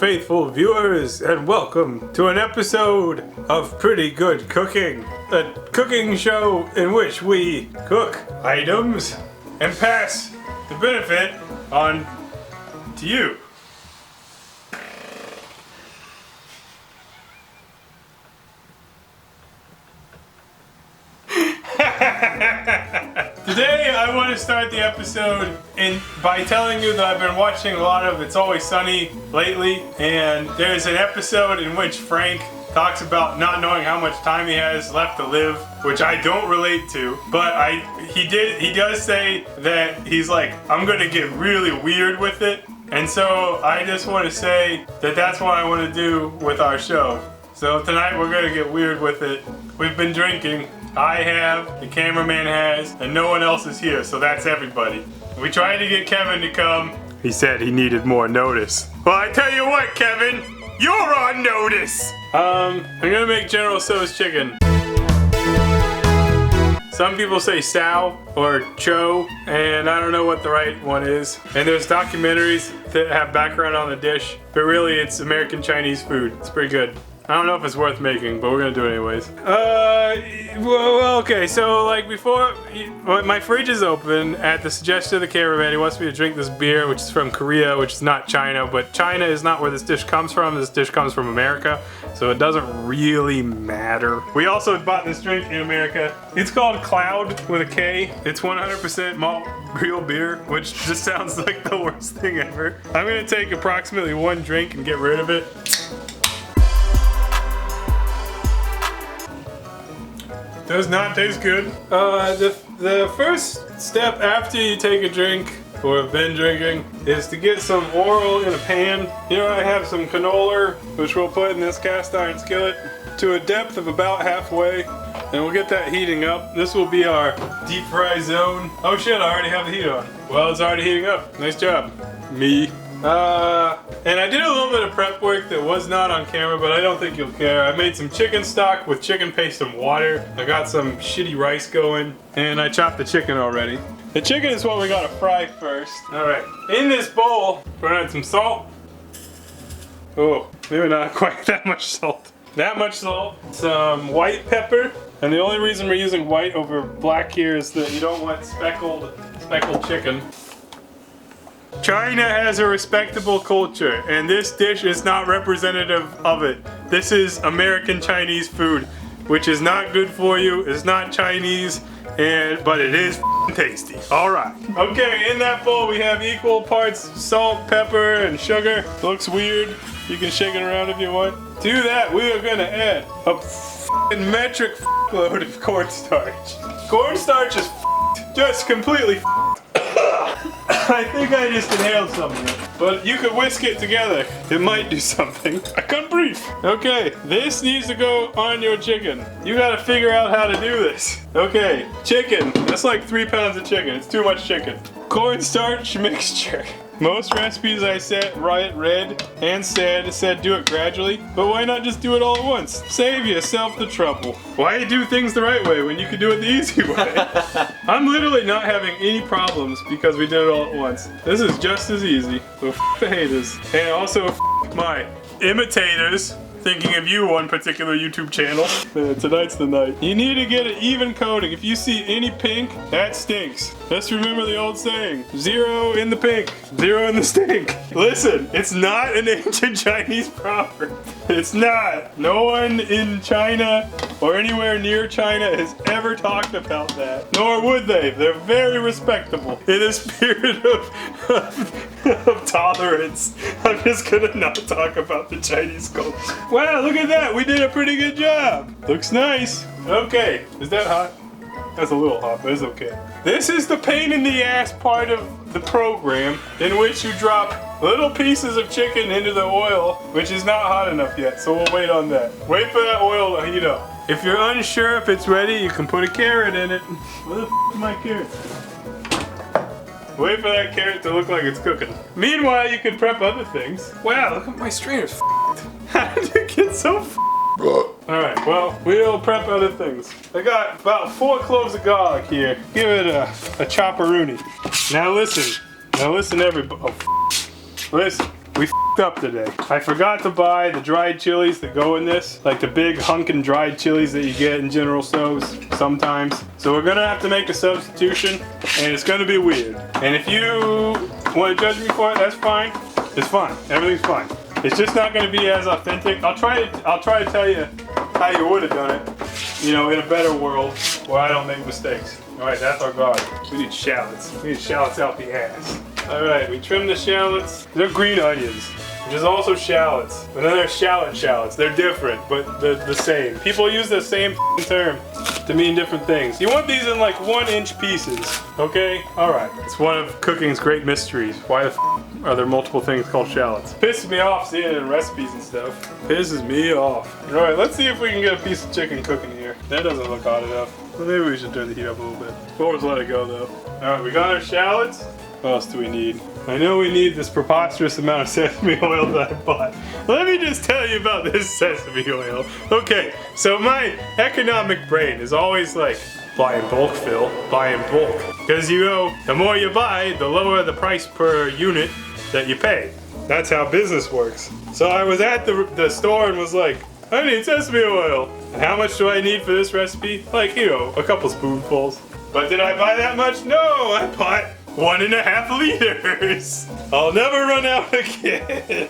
faithful viewers, and welcome to an episode of Pretty Good Cooking, a cooking show in which we cook items and pass the benefit on to you. Today I want to start the episode by telling you that I've been watching a lot of It's Always Sunny lately, and there's an episode in which Frank talks about not knowing how much time he has left to live, which I don't relate to, but he does say that he's like, I'm gonna get really weird with it, and so I just want to say that that's what I want to do with our show. So tonight we're gonna get weird with it. We've been drinking. I have, the cameraman has, and no one else is here, so that's everybody. We tried to get Kevin to come. He said he needed more notice. Well, I tell you what, Kevin, you're on notice! I'm gonna make General Tso's chicken. Some people say Sao or Cho, and I don't know what the right one is. And there's documentaries that have background on the dish, but really it's American Chinese food. It's pretty good. I don't know if it's worth making, but we're gonna do it anyways. Well, okay, so like before, my fridge is open at the suggestion of the cameraman. He wants me to drink this beer, which is from Korea, which is not China, but China is not where this dish comes from. This dish comes from America, so it doesn't really matter. We also bought this drink in America. It's called MacLeod with a K. It's 100% malt real beer, which just sounds like the worst thing ever. I'm gonna take approximately one drink and get rid of it. Does not taste good. The first step after you take a drink, or have been drinking, is to get some oil in a pan. Here I have some canola, which we'll put in this cast iron skillet to a depth of about halfway, and we'll get that heating up. This will be our deep fry zone. Oh shit, I already have the heat on. Well, it's already heating up. Nice job. Me. And I did a little bit of prep work that was not on camera, but I don't think you'll care. I made some chicken stock with chicken paste and water. I got some shitty rice going, and I chopped the chicken already. The chicken is what we gotta fry first. Alright, in this bowl, we're gonna add some salt. Oh, maybe not quite that much salt. That much salt. Some white pepper. And the only reason we're using white over black here is that you don't want speckled chicken. China has a respectable culture, and this dish is not representative of it. This is American Chinese food, which is not good for you. It's not Chinese, but it is tasty. All right. Okay, in that bowl we have equal parts salt, pepper, and sugar. Looks weird. You can shake it around if you want. To that, we are gonna add a metric load of cornstarch. Cornstarch is just completely I think I just inhaled some of it. But you could whisk it together. It might do something. I can't breathe. Okay, this needs to go on your chicken. You gotta figure out how to do this. Okay, chicken. That's like 3 pounds of chicken. It's too much chicken. Cornstarch mixture. Most recipes I read and said do it gradually, but why not just do it all at once? Save yourself the trouble. Why do things the right way when you can do it the easy way? I'm literally not having any problems because we did it all at once. This is just as easy. So f the haters. And also f my imitators. Thinking of you, one particular YouTube channel. Tonight's the night. You need to get an even coating. If you see any pink, that stinks. Just remember the old saying, 0 in the pink, 0 in the stink. Listen, it's not an ancient Chinese proverb. It's not. No one in China or anywhere near China has ever talked about that. Nor would they. They're very respectable. In a spirit of tolerance, I'm just gonna not talk about the Chinese culture. Wow, look at that. We did a pretty good job. Looks nice. Okay, is that hot? That's a little hot, but it's okay. This is the pain in the ass part of the program in which you drop little pieces of chicken into the oil, which is not hot enough yet, so we'll wait on that. Wait for that oil to heat up. If you're unsure if it's ready, you can put a carrot in it. Where the f is my carrot? Wait for that carrot to look like it's cooking. Meanwhile, you can prep other things. Wow, look at my strainer's How did it get so Alright, well, we'll prep other things. I got about 4 cloves of garlic here. Give it a chopperoonie. Now listen everybody. Oh, listen, we up today. I forgot to buy the dried chilies that go in this, like the big hunkin' dried chilies that you get in General Tso's sometimes. So we're gonna have to make a substitution, and it's gonna be weird. And if you want to judge me for it, that's fine. It's fine. Everything's fine. It's just not gonna be as authentic. I'll try to tell you how you would have done it, you know, in a better world where I don't make mistakes. All right, that's our garlic. We need shallots. We need shallots out the ass. All right, we trim the shallots. They're green onions, which is also shallots. And then there's shallots. They're different, but they're the same. People use the same term to mean different things. You want these in like 1-inch pieces, okay? All right, it's one of cooking's great mysteries. Why the are there multiple things called shallots? Pisses me off seeing it in recipes and stuff. Pisses me off. All right, let's see if we can get a piece of chicken cooking here. That doesn't look hot enough. Well, maybe we should turn the heat up a little bit. We'll just let it go though. All right, we got our shallots. What else do we need? I know we need this preposterous amount of sesame oil that I bought. Let me just tell you about this sesame oil. Okay, so my economic brain is always like, buy in bulk, Phil, buy in bulk. Because you know, the more you buy, the lower the price per unit that you pay. That's how business works. So I was at the store and was like, I need sesame oil. And how much do I need for this recipe? Like, you know, a couple spoonfuls. But did I buy that much? No, I bought 1.5 liters. I'll never run out again.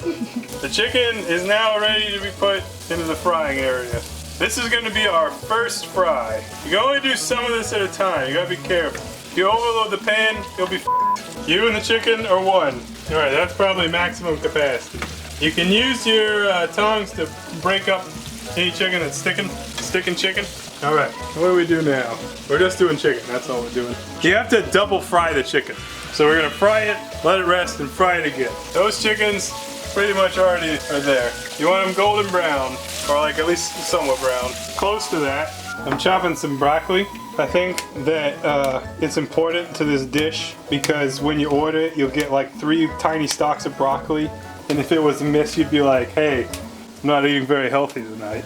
The chicken is now ready to be put into the frying area. This is gonna be our first fry. You can only do some of this at a time. You gotta be careful. If you overload the pan, you'll be f***ed. You and the chicken are one. All right, that's probably maximum capacity. You can use your tongs to break up any chicken that's sticking chicken. All right, what do we do now? We're just doing chicken, that's all we're doing. You have to double fry the chicken. So we're gonna fry it, let it rest, and fry it again. Those chickens pretty much already are there. You want them golden brown, or like at least somewhat brown. Close to that. I'm chopping some broccoli. I think that it's important to this dish because when you order it, you'll get like 3 tiny stalks of broccoli. And if it was a miss, you'd be like, hey, I'm not eating very healthy tonight.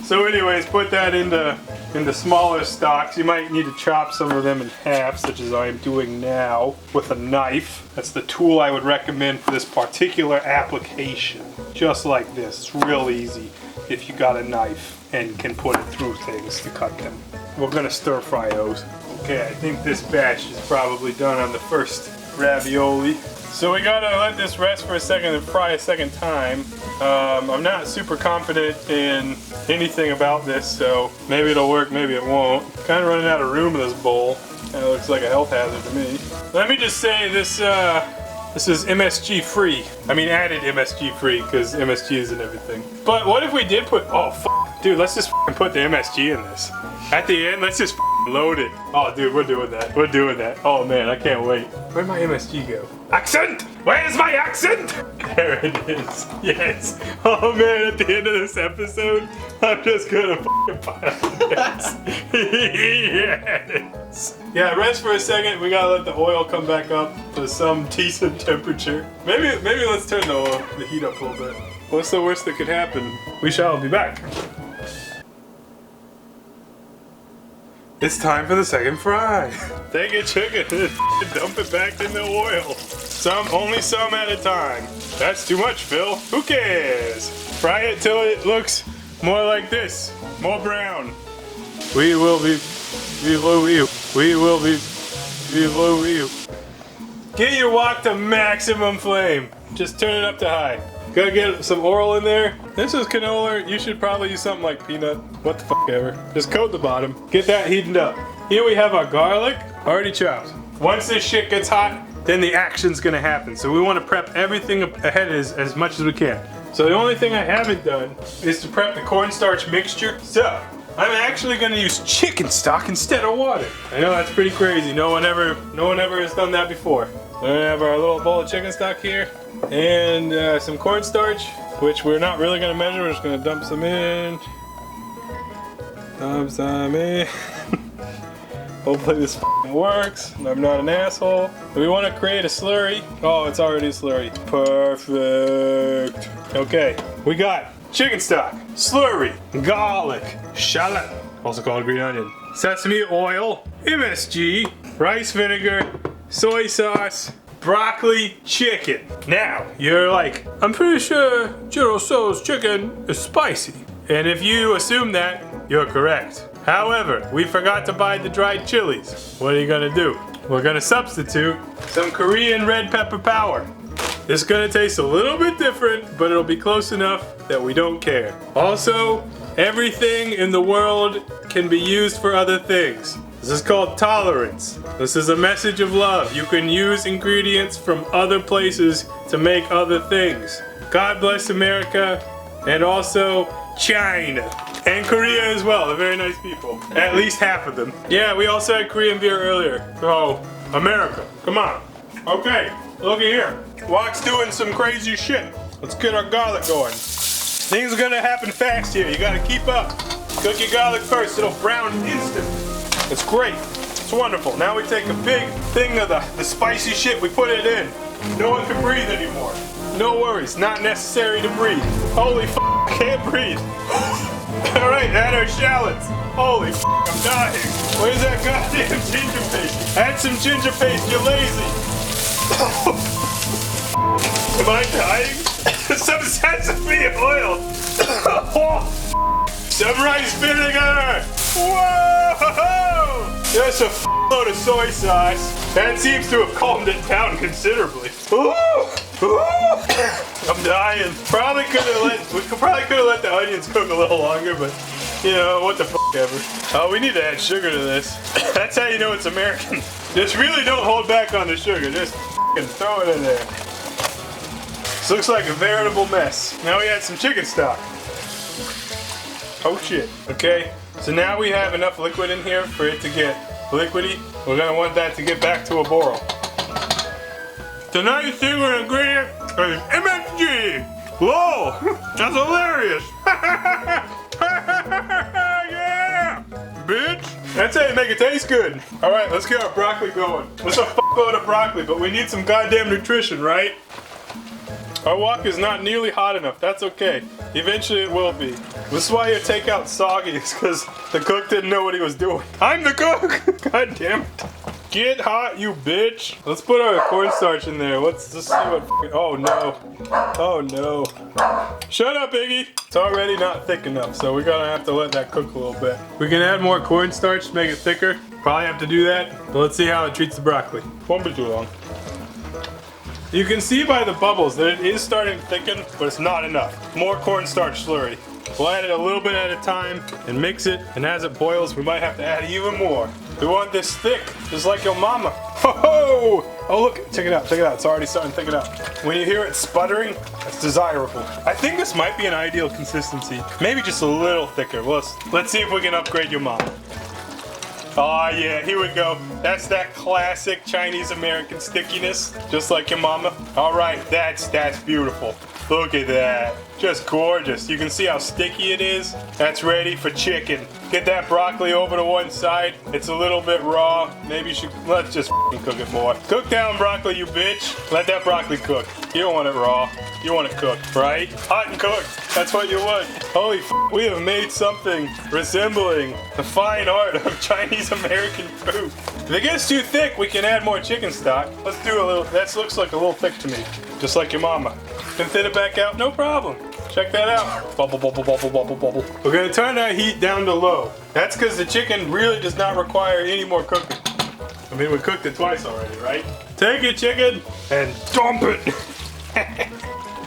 So anyways, put that into smaller stalks. You might need to chop some of them in half, such as I am doing now with a knife. That's the tool I would recommend for this particular application. Just like this, it's real easy if you got a knife and can put it through things to cut them. We're gonna stir fry those. Okay, I think this batch is probably done on the first ravioli. So we gotta let this rest for a second and fry a second time. I'm not super confident in anything about this, so maybe it'll work, maybe it won't. Kind of running out of room in this bowl. It looks like a health hazard to me. Let me just say this is MSG free. I mean added MSG free because MSG is in everything. But what if we did put, dude, let's just put the MSG in this. At the end, let's just load it. Oh, dude, we're doing that. We're doing that. Oh man, I can't wait. Where'd my MSG go? Accent! Where's my accent? There it is. Yes. Oh man, at the end of this episode, I'm just gonna pile this. Yes. Yeah, rest for a second. We gotta let the oil come back up to some decent temperature. Maybe let's turn the heat up a little bit. What's the worst that could happen? We shall be back. It's time for the second fry. Take your chicken and dump it back in the oil. Only some at a time. That's too much, Phil. Who cares? Fry it till it looks more like this, more brown. We will be below you. We will be below you. Get your wok to maximum flame. Just turn it up to high. Gotta get some oil in there. This is canola. You should probably use something like peanut. What the fuck ever. Just coat the bottom. Get that heated up. Here we have our garlic, already chopped. Once this shit gets hot, then the action's gonna happen. So we wanna prep everything ahead as much as we can. So the only thing I haven't done is to prep the cornstarch mixture. So I'm actually gonna use chicken stock instead of water. I know that's pretty crazy. No one ever has done that before. We're gonna have our little bowl of chicken stock here. And some cornstarch, which we're not really gonna measure. We're just gonna dump some in. Dump some in. Hopefully this works. I'm not an asshole. We want to create a slurry. Oh, it's already a slurry. Perfect. Okay, we got chicken stock, slurry, garlic, shallot, also called green onion, sesame oil, MSG, rice vinegar, soy sauce, broccoli chicken. Now, you're like, I'm pretty sure General Tso's chicken is spicy. And if you assume that, you're correct. However, we forgot to buy the dried chilies. What are you gonna do? We're gonna substitute some Korean red pepper powder. It's gonna taste a little bit different, but it'll be close enough that we don't care. Also, everything in the world can be used for other things. This is called tolerance. This is a message of love. You can use ingredients from other places to make other things. God bless America, and also China. And Korea as well, they're very nice people. At least half of them. Yeah, we also had Korean beer earlier. So, America, come on. Okay, look at here. Walk's doing some crazy shit. Let's get our garlic going. Things are gonna happen fast here, you gotta keep up. Cook your garlic first, it'll brown instant. It's great, it's wonderful. Now we take a big thing of the spicy shit, we put it in. No one can breathe anymore. No worries, not necessary to breathe. Holy f***, I can't breathe. Alright, add our shallots. Holy f***, I'm dying. Where's that goddamn ginger paste? Add some ginger paste, you're lazy. Am I dying? Some sesame oil. Some rice vinegar. Whoa! There's a load of soy sauce. That seems to have calmed it down considerably. I'm dying. We probably could have let the onions cook a little longer, but you know, what the f ever. Oh, we need to add sugar to this. That's how you know it's American. Just really don't hold back on the sugar. Just throw it in there. This looks like a veritable mess. Now we add some chicken stock. Oh shit. Okay, so now we have enough liquid in here for it to get liquidy. We're gonna want that to get back to a boil. Tonight's secret ingredient is MSG. Whoa, that's hilarious. Yeah, bitch. That's how you make it taste good. All right, let's get our broccoli going. It's a load of broccoli, but we need some goddamn nutrition, right? Our wok is not nearly hot enough. That's okay. Eventually it will be. This is why your takeout's soggy, is because the cook didn't know what he was doing. I'm the cook! God damn it. Get hot, you bitch. Let's put our cornstarch in there. Let's just see what. Oh no. Oh no. Shut up, Iggy. It's already not thick enough, so we're gonna have to let that cook a little bit. We can add more cornstarch to make it thicker. Probably have to do that, but let's see how it treats the broccoli. Won't be too long. You can see by the bubbles that it is starting to thicken, but it's not enough. More cornstarch slurry. We'll add it a little bit at a time and mix it, and as it boils, we might have to add even more. We want this thick, just like your mama. Ho-ho! Oh look, check it out, it's already starting to thicken up. When you hear it sputtering, that's desirable. I think this might be an ideal consistency. Maybe just a little thicker. Let's see if we can upgrade your mama. Oh yeah, here we go. That's that classic Chinese American stickiness, just like your mama. All right, that's beautiful. Look at that, just gorgeous. You can see how sticky it is. That's ready for chicken. Get that broccoli over to one side. It's a little bit raw. Maybe you should, let's just cook it more. Cook down broccoli, you bitch. Let that broccoli cook. You don't want it raw. You want it cooked, right? Hot and cooked. That's what you want. Holy f, we have made something resembling the fine art of Chinese American food. If it gets too thick, we can add more chicken stock. Let's do a little, that looks like a little thick to me. Just like your mama. Can thin it back out, no problem. Check that out. Bubble, bubble, bubble, bubble, bubble. We're gonna turn our heat down to low. That's because the chicken really does not require any more cooking. I mean, we cooked it twice already, right? Take your chicken and dump it.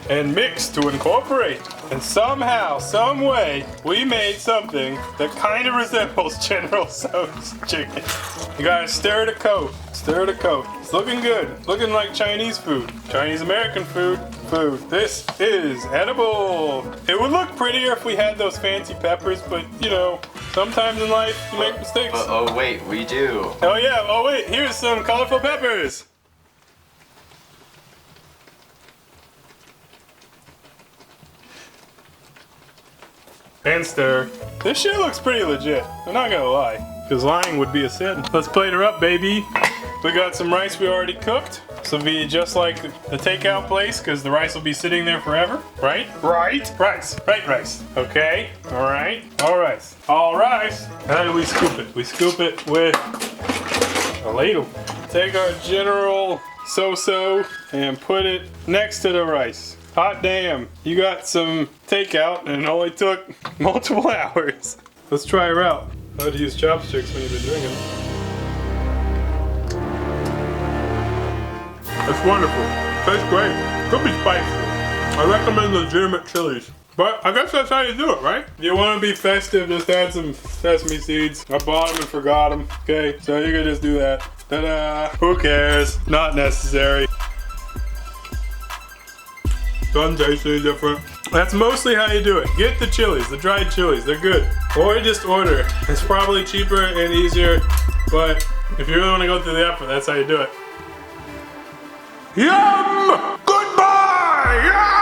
And mix to incorporate. And somehow, some way, we made something that kind of resembles General Tso's chicken. You gotta stir it a coat. Stir it a coat. It's looking good. Looking like Chinese food. Chinese American food. This is edible. It would look prettier if we had those fancy peppers, but you know, sometimes in life you make mistakes. Oh wait, we do. Oh yeah, oh wait, here's some colorful peppers. And stir. This shit looks pretty legit. I'm not gonna lie, because lying would be a sin. Let's plate her up, baby. We got some rice we already cooked. This will be just like the takeout place, because the rice will be sitting there forever, right? Right? Rice. Right rice. Okay. All right. All rice. All rice. How do we scoop it? We scoop it with a ladle. That's take our general so-so and put it next to the rice. Hot damn, you got some takeout and it only took multiple hours. Let's try her out. How to use chopsticks when you've been drinking. It's wonderful. Tastes great. Could be spicy. I recommend legitimate chilies. But I guess that's how you do it, right? If you want to be festive, just add some sesame seeds. I bought them and forgot them. Okay, so you can just do that. Ta-da! Who cares? Not necessary. Doesn't taste any different. That's mostly how you do it. Get the chilies, the dried chilies. They're good. Or just order. It's probably cheaper and easier, but if you really want to go through the effort, that's how you do it. Yum! Goodbye! Yeah!